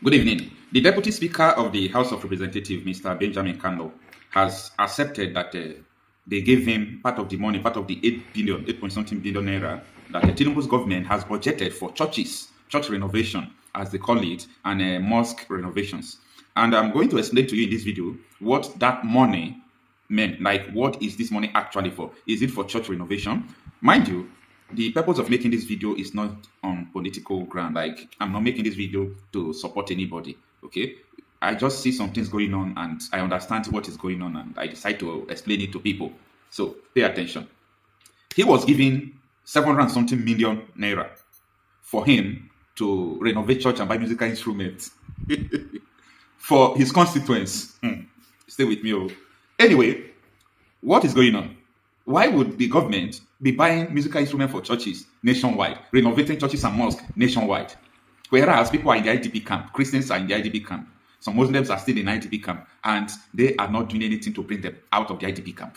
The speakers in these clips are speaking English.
Good evening. The Deputy Speaker of the House of Representatives, Mr. Benjamin Kalu, has accepted that they gave him part of the money, part of the 8 billion, 8 point something billion naira that the Tinubu's government has budgeted for churches, church renovation, as they call it, and mosque renovations. And I'm going to explain to you in this video what that money meant. Like, what is this money actually for? Is it for church renovation? Mind you, the purpose of making this video is not on political ground. Like, I'm not making this video to support anybody. Okay, I just see some things going on and I understand what is going on and I decide to explain it to people. So pay attention. He was given 700 and something million naira for him to renovate church and buy musical instruments for his constituents. Stay with me. Oh. Anyway, what is going on? Why would the government be buying musical instruments for churches nationwide, renovating churches and mosques nationwide? Whereas people are in the IDP camp, Christians are in the IDP camp, some Muslims are still in IDP camp, and they are not doing anything to bring them out of the IDP camp.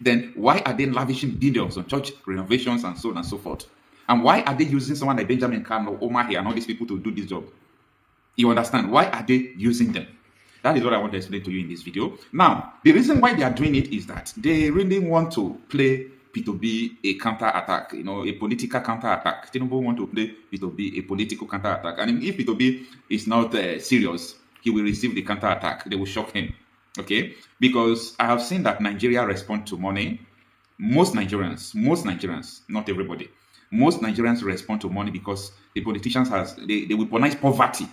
Then why are they lavishing billions on church renovations and so on and so forth? And why are they using someone like Benjamin Kano, Omar here, and all these people to do this job? You understand? Why are they using them? That is what I want to explain to you in this video. Now, the reason why they are doing it is that they really want to play P2B a counter-attack, a political counter-attack. Tinubu want to play P2B a political counter-attack. And if P2B is not serious, he will receive the counter-attack. They will shock him. Okay? Because I have seen that Nigeria respond to money. Most Nigerians, not everybody, most Nigerians respond to money because the politicians they weaponize poverty.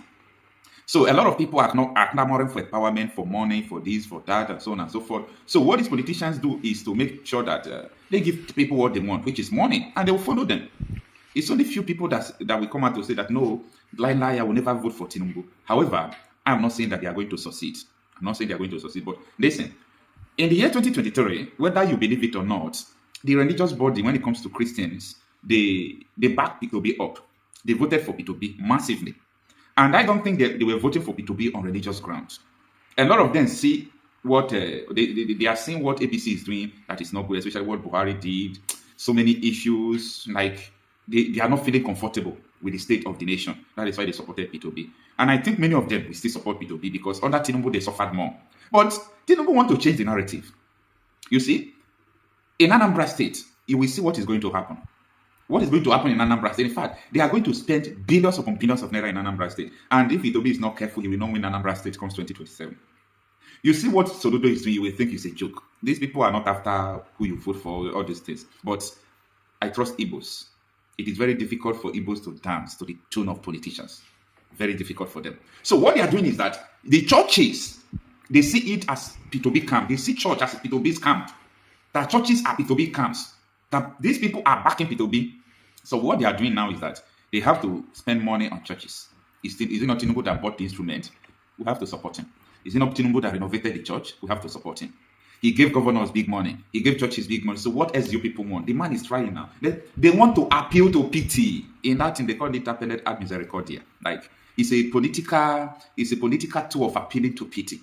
So a lot of people are clamoring for empowerment, for money, for this, for that, and so on and so forth. So what these politicians do is to make sure that they give people what they want, which is money, and they will follow them. It's only few people that will come out to say that, no, I will never vote for Tinubu. However, I'm not saying that they are going to succeed. I'm not saying they are going to succeed, but listen, in the year 2023, whether you believe it or not, the religious body, when it comes to Christians, they back P2B up. They voted for P2B massively. And I don't think they were voting for P2B on religious grounds. A lot of them see what they are seeing what APC is doing that is not good, especially what Buhari did. So many issues, like they are not feeling comfortable with the state of the nation. That is why they supported P2B. And I think many of them will still support P2B because under Tinubu they suffered more. But Tinubu want to change the narrative. You see, in Anambra State, you will see what is going to happen. What is going to happen in Anambra State? In fact, they are going to spend billions upon billions of naira in Anambra State. And if Itobi is not careful, he will not win Anambra State comes 2027. You see what Soludo is doing, you will think it's a joke. These people are not after who you vote for, all these things. But I trust Igbos. It is very difficult for Igbos to dance to the tune of politicians. Very difficult for them. So what they are doing is that the churches, they see it as P2B camp. They see church as P2B's camp. That churches are P2B camps. That these people are backing P2B. So what they are doing now is that they have to spend money on churches. Is it not Tinubu that bought the instrument? We have to support him. Is it not Tinubu that renovated the church? We have to support him. He gave governors big money. He gave churches big money. So what else do people want? The man is trying now. They want to appeal to pity. In that thing, they call it appellate ad misericordia. Like, it's a political tool of appealing to pity.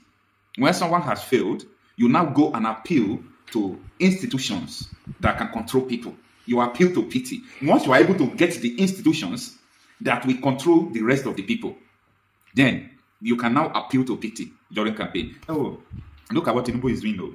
When someone has failed, you now go and appeal to institutions that can control people. You appeal to pity. Once you are able to get the institutions that will control the rest of the people, then you can now appeal to pity during campaign. Oh, look at what Tinubu is doing though.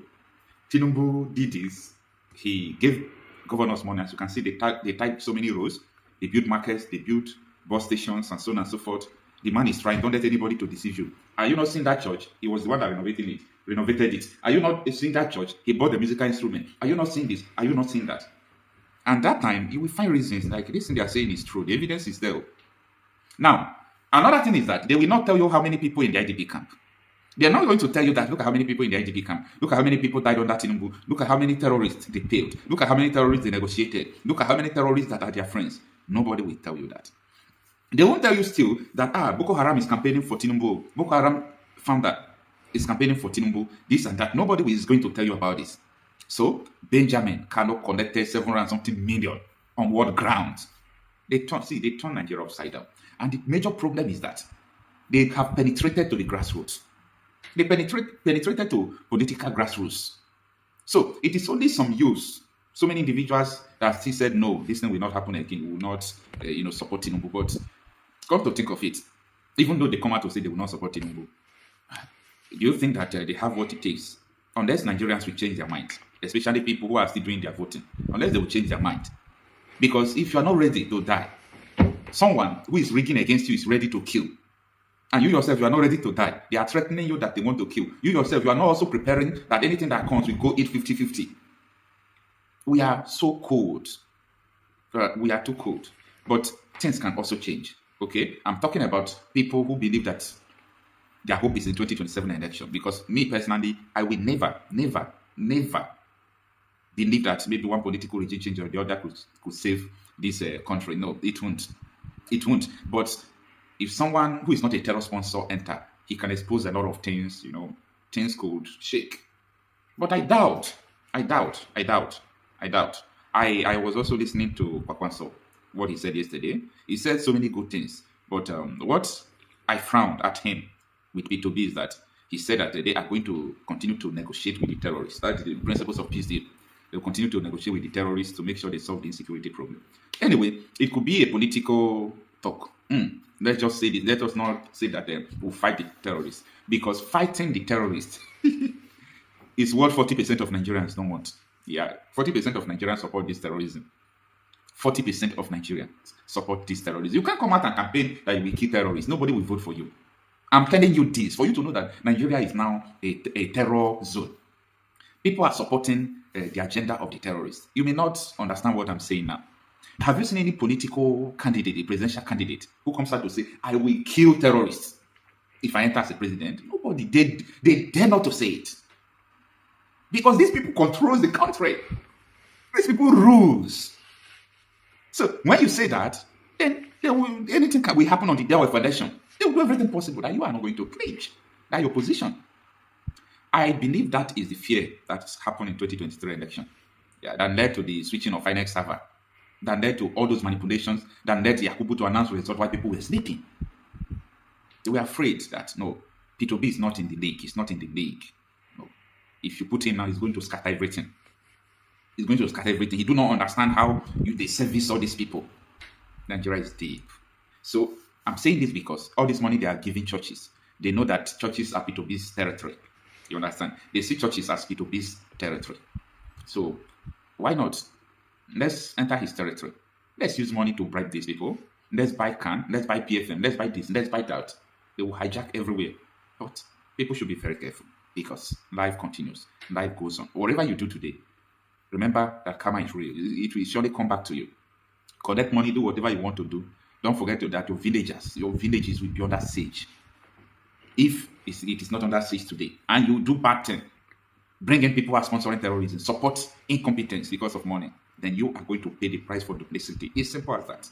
Tinubu did this. He gave governors money. As you can see, they type so many roads. They built markets, they built bus stations, and so on and so forth. The man is trying. Don't let anybody to deceive you. Are you not seeing that church? He was the one that renovated it. Are you not seeing that church? He bought the musical instrument. Are you not seeing this? Are you not seeing that? And that time, you will find reasons like this thing they are saying is true. The evidence is there. Now, another thing is that they will not tell you how many people in the IDP camp. They are not going to tell you that look at how many people in the IDP camp. Look at how many people died under Tinubu. Look at how many terrorists they killed. Look at how many terrorists they negotiated. Look at how many terrorists that are their friends. Nobody will tell you that. They won't tell you still that Boko Haram is campaigning for Tinubu. Boko Haram founder is campaigning for Tinubu. This and that. Nobody is going to tell you about this. So Benjamin Kano collected 700 and something million on what grounds? They turn Nigeria upside down. And the major problem is that they have penetrated to the grassroots. They penetrated to political grassroots. So it is only some use. So many individuals that still said, no, this thing will not happen again. We will not, support Tinubu. But come to think of it, Even though they come out to say they will not support Tinubu. Do you think that they have what it takes? Unless Nigerians will change their mind, especially people who are still doing their voting, unless they will change their mind. Because if you are not ready to die, someone who is rigging against you is ready to kill. And you yourself, you are not ready to die. They are threatening you that they want to kill. You yourself, you are not also preparing that anything that comes will go eat 50-50. We are so cold. We are too cold. But things can also change. Okay? I'm talking about people who believe that their hope is in 2027 election. Because me personally, I will never, never, never believe that maybe one political regime change or the other could save this country. No, it won't. It won't. But if someone who is not a terror sponsor enter, he can expose a lot of things, things could shake. But I doubt. I was also listening to Kwakwanso, what he said yesterday. He said so many good things. But what I frowned at him with P2B is that he said that they are going to continue to negotiate with the terrorists. That's the principles of peace deal. They'll continue to negotiate with the terrorists to make sure they solve the insecurity problem. Anyway, it could be a political talk. Let's just say this. Let us not say that we'll fight the terrorists. Because fighting the terrorists is what 40% of Nigerians don't want. Yeah, 40% of Nigerians support this terrorism. 40% of Nigerians support this terrorism. You can't come out and campaign that you will kill terrorists. Nobody will vote for you. I'm telling you this for you to know that Nigeria is now a terror zone. People are supporting the agenda of the terrorists. You may not understand what I'm saying now. Have you seen any political candidate, a presidential candidate, who comes out to say, I will kill terrorists if I enter as a president? Nobody. They dare not to say it. Because these people control the country. These people rules. So when you say that, then anything will happen on the day of election. They will do everything possible that you are not going to clinch. That's your position. I believe that is the fear that's happened in 2023 election. Yeah, that led to the switching of INEC server. That led to all those manipulations. That led Yakubu to announce results while people were sleeping. They were afraid that, no, P2B is not in the league. He's not in the league. No. If you put him now, he's going to scatter everything. He's going to scatter everything. He do not understand how they service all these people. Nigeria is deep. So I'm saying this because all this money they are giving churches, they know that churches are P2B's territory. You understand? They see churches as P2B's territory. So why not? Let's enter his territory. Let's use money to bribe these people. Let's buy CAN. Let's buy PFM. Let's buy this. Let's buy that. They will hijack everywhere. But people should be very careful because life continues. Life goes on. Whatever you do today, remember that karma is real. It will surely come back to you. Collect money, do whatever you want to do. Don't forget that your villages will be under siege. If it is not under siege today, and you do bad thing, bring in people who are sponsoring terrorism, support incompetence because of money, then you are going to pay the price for duplicity. It's simple as that.